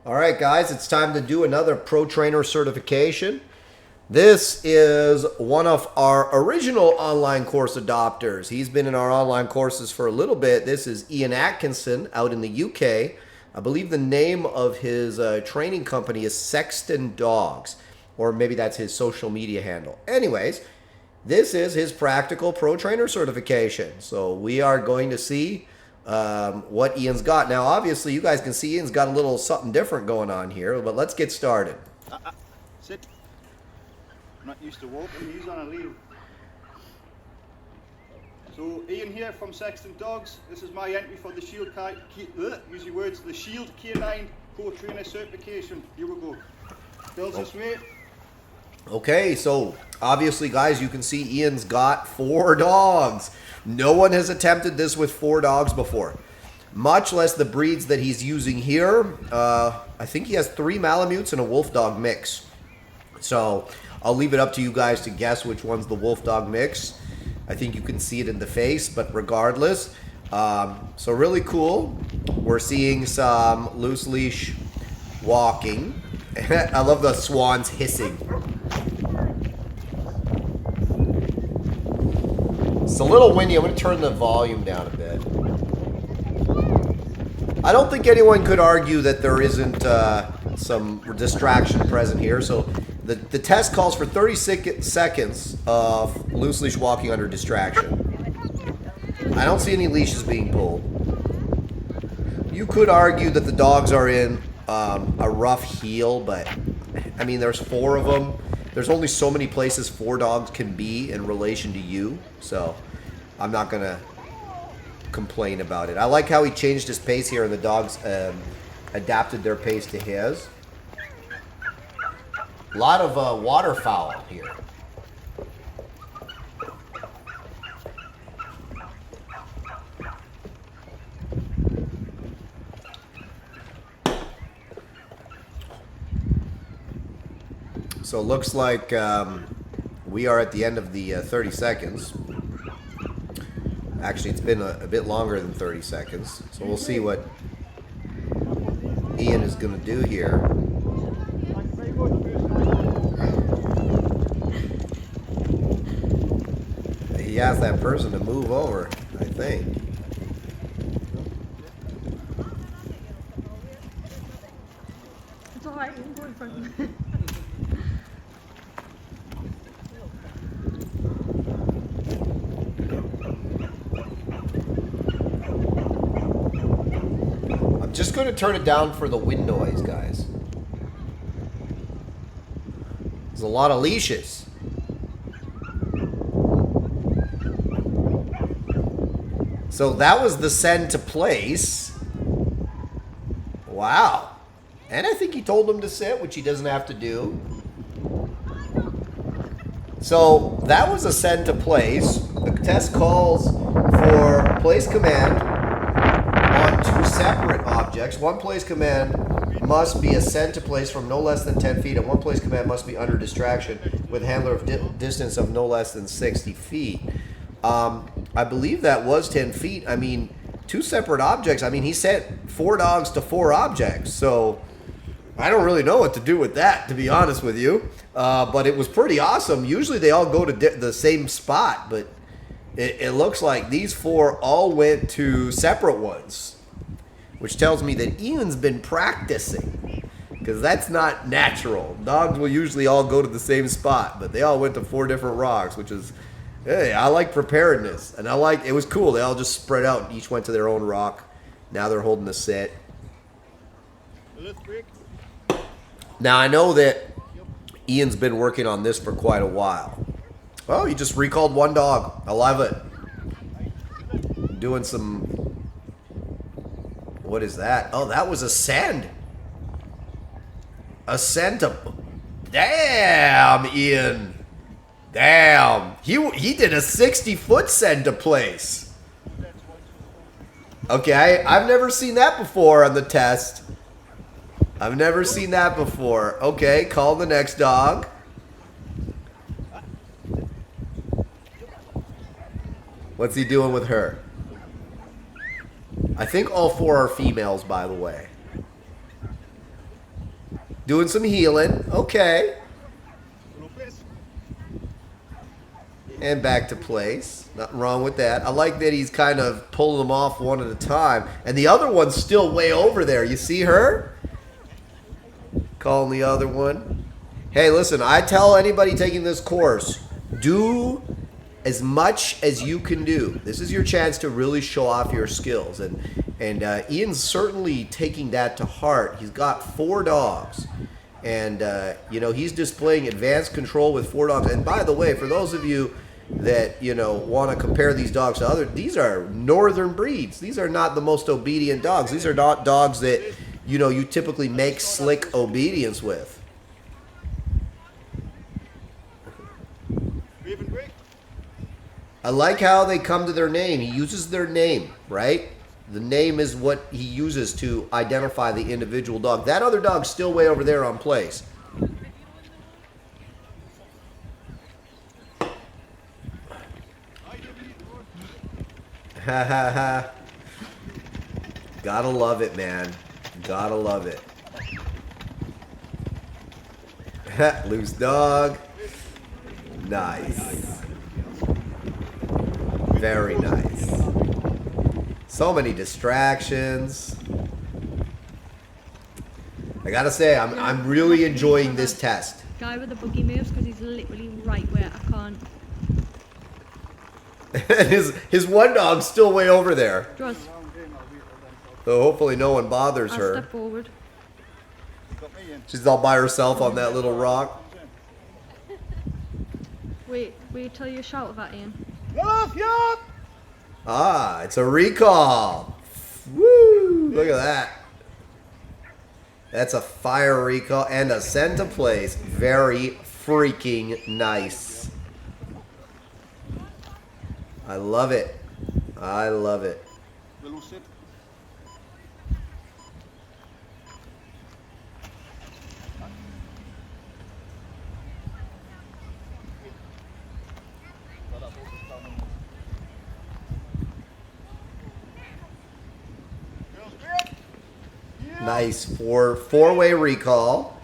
All right, guys, it's time to do another Pro Trainer certification. This is one of our original online course adopters. He's been in our online courses for a little bit. This is Ian Atkinson out in the UK. I believe the name of his training company is Sexton Dogs, or maybe that's his social media handle. Anyways, this is his practical Pro Trainer certification. So we are going to see what Ian's got. Now, obviously, you guys can see Ian's got a little something different going on here, but let's get started. Sit. I'm not used to walking, he's on a lead. So, Ian here from Sexton Dogs. This is my entry for the use your words, the Shield K9 Pro Trainer certification. Here we go. Bill's this way. Okay, so obviously, guys, you can see Ian's got 4 dogs. No one has attempted this with 4 dogs before, much less the breeds that he's using here. I think he has 3 Malamutes and a Wolf Dog mix. So I'll leave it up to you guys to guess which one's the Wolf Dog mix. I think you can see it in the face, but regardless. So really cool. We're seeing some loose leash walking. I love the swans hissing. It's a little windy. I'm going to turn the volume down a bit. I don't think anyone could argue that there isn't some distraction present here. So the test calls for 30 seconds of loose leash walking under distraction. I don't see any leashes being pulled. You could argue that the dogs are in a rough heel, but I mean, there's 4 of them. There's only so many places 4 dogs can be in relation to you, so I'm not going to complain about it. I like how he changed his pace here and the dogs adapted their pace to his. A lot of waterfowl here. So it looks like we are at the end of the 30 seconds. Actually, it's been a bit longer than 30 seconds. So we'll see what Ian is going to do here. He asked that person to move over, I think. It's all right, you can go in front. I'm just going to turn it down for the wind noise, guys. There's a lot of leashes. So that was the send to place. Wow. And I think he told him to sit, which he doesn't have to do. So that was a send to place. The test calls for place command on 2 separate objects. One place command must be a send to place from no less than 10 feet, and one place command must be under distraction with a handler of distance of no less than 60 feet. I believe that was 10 feet. I mean, 2 separate objects. I mean, he sent 4 dogs to 4 objects, so I don't really know what to do with that, to be honest with you. But it was pretty awesome. Usually they all go to the same spot, but it looks like these 4 all went to separate ones, which tells me that Ian's been practicing, because that's not natural. Dogs will usually all go to the same spot, but they all went to 4 different rocks, which is, hey, I like preparedness. And it was cool. They all just spread out and each went to their own rock. Now they're holding the sit. Now I know that Ian's been working on this for quite a while. Oh, he just recalled 1 dog. I love it. Doing some... What is that? Oh, that was a send. A send to... Damn, Ian. Damn. He did a 60-foot send to place. Okay, I've never seen that before on the test. I've never seen that before. Okay, call the next dog. What's he doing with her? I think all 4 are females, by the way. Doing some healing. Okay. Little bit. And back to place. Nothing wrong with that. I like that he's kind of pulling them off one at a time. And the other one's still way over there. You see her? Calling the other one. Hey, listen, I tell anybody taking this course, do as much as you can do. This is your chance to really show off your skills. And Ian's certainly taking that to heart. He's got 4 dogs. And, you know, he's displaying advanced control with 4 dogs. And by the way, for those of you that, you know, want to compare these dogs to others, these are northern breeds. These are not the most obedient dogs. These are not dogs that, you know, you typically make slick obedience with. Raven break. I like how they come to their name. He uses their name, right? The name is what he uses to identify the individual dog. That other dog's still way over there on place. Ha ha ha. Gotta love it, man. Gotta love it. Loose dog. Nice. Very nice. So many distractions. I gotta say, I'm really enjoying this test. Guy with the boogie moves because he's literally right where I can't. And his one dog's still way over there. Draws. So hopefully no one bothers I'll her. step forward. Got me in. She's all by herself on that little rock. Wait till you shout at that, Ian. Love, yup! Ah, it's a recall. Woo! Look at that. That's a fire recall and a send to place. Very freaking nice. I love it. I love it. Little sip. Nice four-way recall.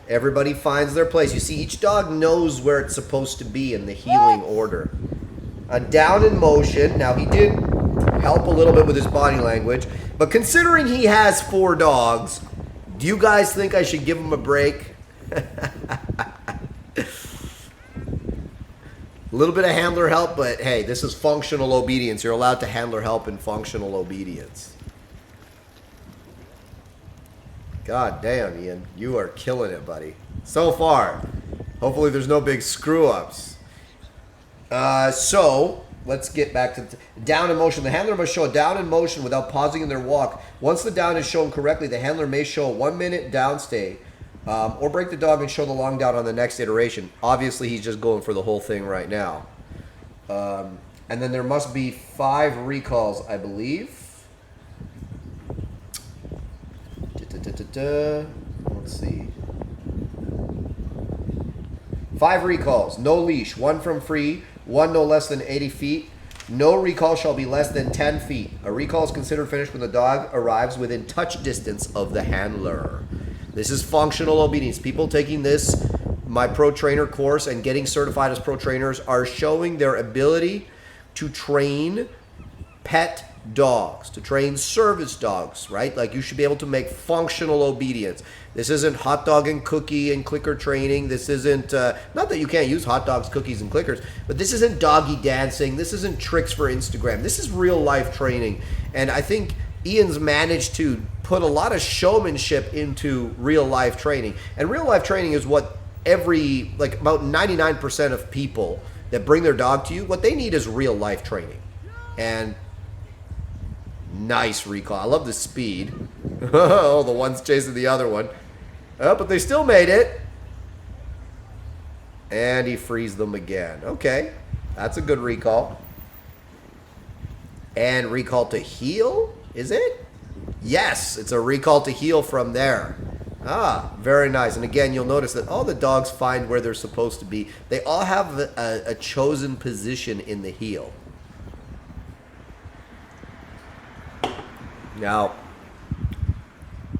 Everybody finds their place. You see, each dog knows where it's supposed to be in the healing order. Down in motion. Now, he did help a little bit with his body language. But considering he has 4 dogs, do you guys think I should give him a break? A little bit of handler help, but hey, this is functional obedience. You're allowed to handler help in functional obedience. God damn, Ian. You are killing it, buddy. So far. Hopefully there's no big screw-ups. So, let's get back to down in motion. The handler must show a down in motion without pausing in their walk. Once the down is shown correctly, the handler may show a 1-minute down stay. Or break the dog and show the long down on the next iteration. Obviously, he's just going for the whole thing right now. And then there must be 5 recalls, I believe. Let's see. 5 recalls. No leash. 1 from free. 1 no less than 80 feet. No recall shall be less than 10 feet. A recall is considered finished when the dog arrives within touch distance of the handler. This is functional obedience. People taking this, my pro trainer course, and getting certified as pro trainers are showing their ability to train pet dogs, to train service dogs, right? Like, you should be able to make functional obedience. This isn't hot dog and cookie and clicker training. This isn't, not that you can't use hot dogs, cookies, and clickers, but this isn't doggy dancing. This isn't tricks for Instagram. This is real life training. And I think Ian's managed to put a lot of showmanship into real life training. And real life training is what about 99% of people that bring their dog to you, what they need is real life training. And nice recall. I love the speed. Oh, the one's chasing the other one. Oh, but they still made it. And he frees them again. Okay, that's a good recall. And recall to heal, is it? Yes, it's a recall to heal from there. Ah, very nice. And again, you'll notice that all the dogs find where they're supposed to be. They all have a chosen position in the heel. Now,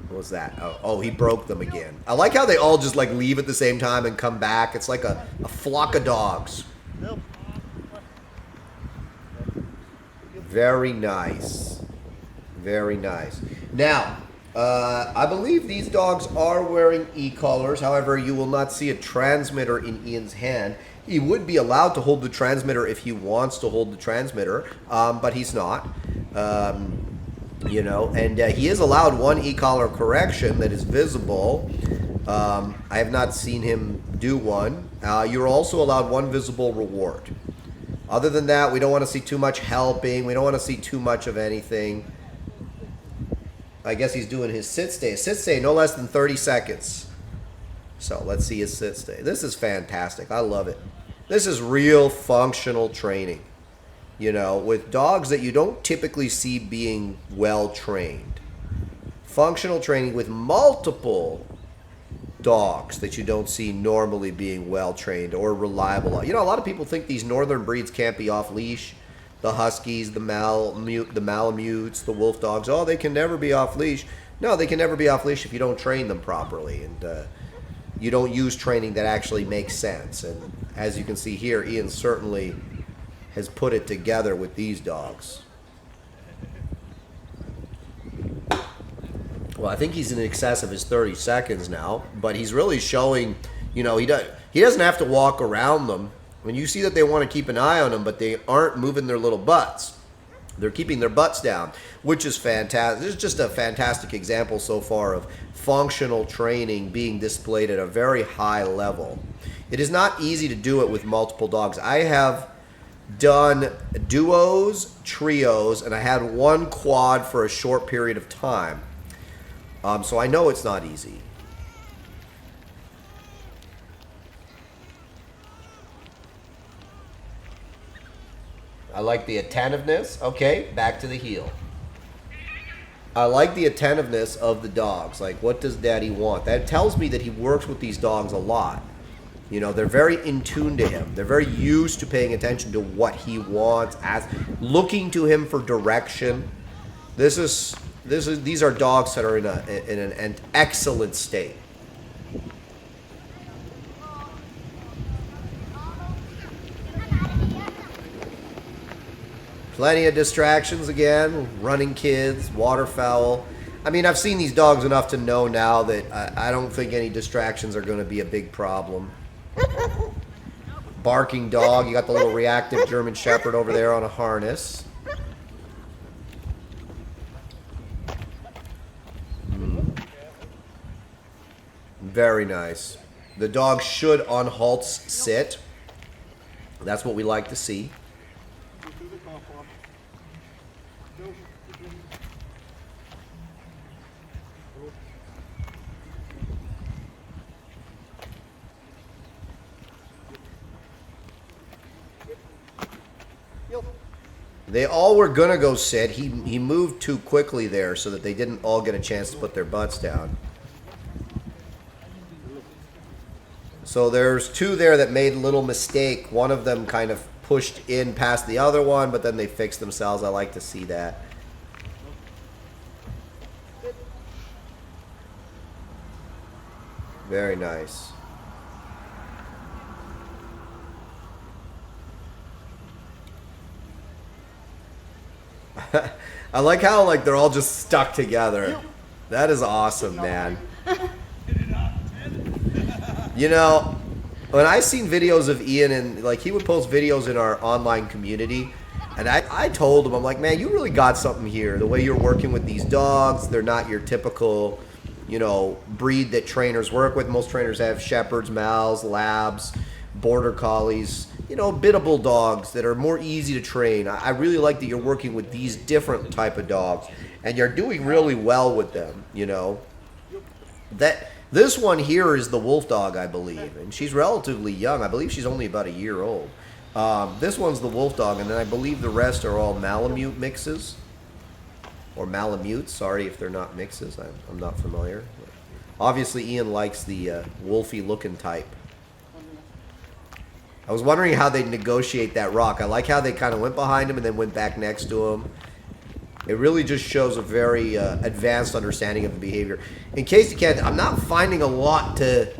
what was that? Oh, he broke them again. I like how they all just like leave at the same time and come back. It's like a flock of dogs. Nope. Very nice. Very nice. Now, I believe these dogs are wearing e-collars. However, you will not see a transmitter in Ian's hand. He would be allowed to hold the transmitter if he wants to hold the transmitter, but he's not. You know, and he is allowed one e-collar correction that is visible. I have not seen him do one. You're also allowed one visible reward. Other than that, we don't want to see too much helping. We don't want to see too much of anything. I guess he's doing his sit stay. Sit stay no less than 30 seconds. So let's see his sit stay. This is fantastic. I love it. This is real functional training. You know, with dogs that you don't typically see being well trained. Functional training with multiple dogs that you don't see normally being well trained or reliable. You know, a lot of people think these northern breeds can't be off leash. The Huskies, the Malamutes, the Wolf Dogs, oh, they can never be off leash. No, they can never be off leash if you don't train them properly and you don't use training that actually makes sense. And as you can see here, Ian certainly has put it together with these dogs. Well, I think he's in excess of his 30 seconds now, but he's really showing, you know, he doesn't have to walk around them. When you see that they want to keep an eye on them, but they aren't moving their little butts. They're keeping their butts down, which is fantastic. This is just a fantastic example so far of functional training being displayed at a very high level. It is not easy to do it with multiple dogs. I have done duos, trios, and I had one quad for a short period of time. So I know it's not easy. I like the attentiveness. Okay, back to the heel. I like the attentiveness of the dogs. Like, what does Daddy want? That tells me that he works with these dogs a lot. You know, they're very in tune to him. They're very used to paying attention to what he wants, looking to him for direction. These are dogs that are in an excellent state. Plenty of distractions again, running kids, waterfowl. I mean, I've seen these dogs enough to know now that I don't think any distractions are going to be a big problem. Barking dog. You got the little reactive German Shepherd over there on a harness. Very nice. The dog should on halts sit. That's what we like to see. They all were gonna go sit. He moved too quickly there so that they didn't all get a chance to put their butts down. So there's two there that made a little mistake. One of them kind of pushed in past the other one, but then they fixed themselves. I like to see that. Very nice. I like how like they're all just stuck together. That is awesome, man. You know, when I seen videos of Ian and like he would post videos in our online community, and I told him, I'm like, man, you really got something here. The way you're working with these dogs, they're not your typical, you know, breed that trainers work with. Most trainers have shepherds, Mals, Labs, Border Collies, you know, biddable dogs that are more easy to train. I really like that you're working with these different type of dogs, and you're doing really well with them, you know. This one here is the wolf dog, I believe, and she's relatively young. I believe she's only about a year old. This one's the wolf dog, and then I believe the rest are all Malamute mixes. Or Malamutes, sorry if they're not mixes. I'm not familiar. Obviously, Ian likes the wolfy-looking type. I was wondering how they'd negotiate that rock. I like how they kind of went behind him and then went back next to him. It really just shows a very advanced understanding of the behavior. In case you can't, I'm not finding a lot to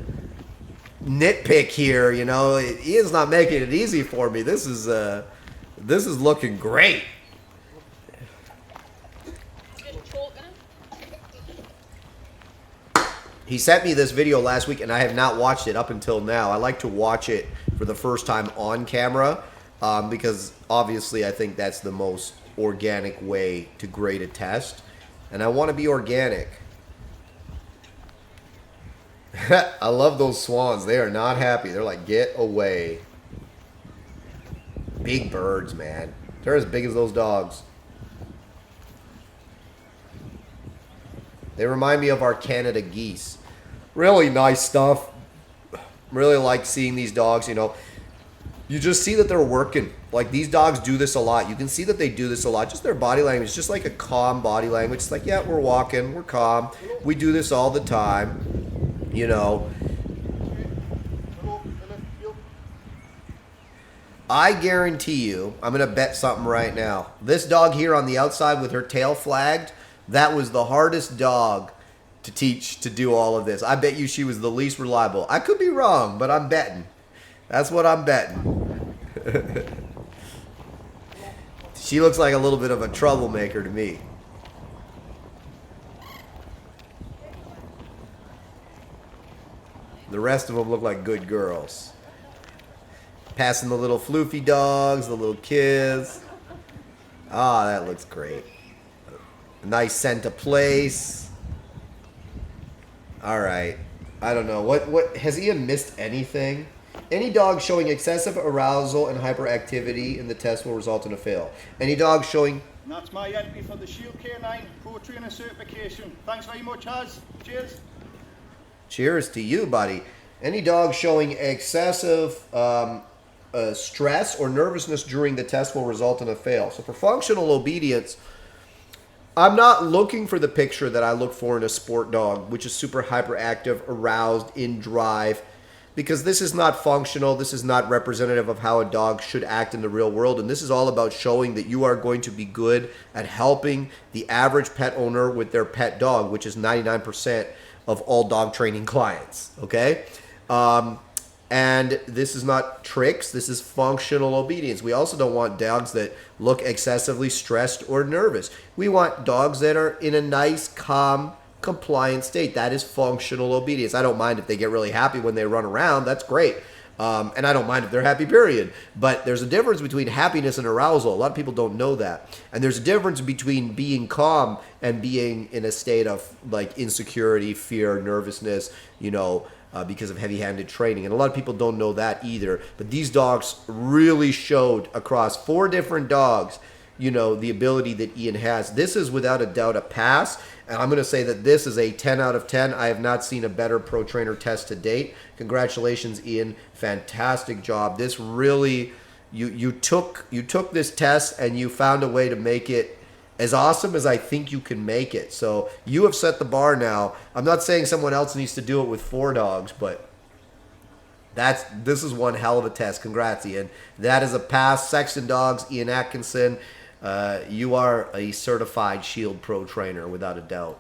nitpick here. You know, Ian's not making it easy for me. This is looking great. He sent me this video last week, and I have not watched it up until now. I like to watch it for the first time on camera because obviously I think that's the most organic way to grade a test, and I want to be organic. I love those swans. They are not happy. They're like, get away. Big birds, man. They're as big as those dogs. They remind me of our Canada geese. Really nice stuff. Really like seeing these dogs, you know. You just see that they're working. Like, these dogs do this a lot. You can see that they do this a lot. Just their body language. Just like a calm body language. It's like, yeah, we're walking. We're calm. We do this all the time. You know. I guarantee you, I'm going to bet something right now. This dog here on the outside with her tail flagged, that was the hardest dog to teach to do all of this. I bet you she was the least reliable. I could be wrong, but I'm betting. That's what I'm betting. She looks like a little bit of a troublemaker to me. The rest of them look like good girls. Passing the little floofy dogs, the little kids. Ah, that looks great. A nice scent of place. All right. I don't know. What has Ian missed anything? Any dog showing excessive arousal and hyperactivity in the test will result in a fail. Any dog showing... And that's my entry for the Shield K9 Pro Trainer certification. Thanks very much, Haz. Cheers. Cheers to you, buddy. Any dog showing excessive stress or nervousness during the test will result in a fail. So for functional obedience, I'm not looking for the picture that I look for in a sport dog, which is super hyperactive, aroused, in drive, because this is not functional. This is not representative of how a dog should act in the real world. And this is all about showing that you are going to be good at helping the average pet owner with their pet dog, which is 99% of all dog training clients, okay? And this is not tricks. This is functional obedience. We also don't want dogs that look excessively stressed or nervous. We want dogs that are in a nice, calm, compliant state. That is functional obedience. I don't mind if they get really happy when they run around. That's great. And I don't mind if they're happy, period. But there's a difference between happiness and arousal. A lot of people don't know that. And there's a difference between being calm and being in a state of like insecurity, fear, nervousness, you know, because of heavy-handed training. And a lot of people don't know that either. But these dogs really showed across 4 different dogs, you know, the ability that Ian has. This is without a doubt a pass. And I'm going to say that this is a 10 out of 10. I have not seen a better pro trainer test to date. Congratulations, Ian. Fantastic job. This really, you took this test and you found a way to make it as awesome as I think you can make it. So you have set the bar now. I'm not saying someone else needs to do it with 4 dogs, but this is one hell of a test. Congrats, Ian. That is a pass. Sexton Dogs, Ian Atkinson. You are a certified Shield Pro trainer without a doubt.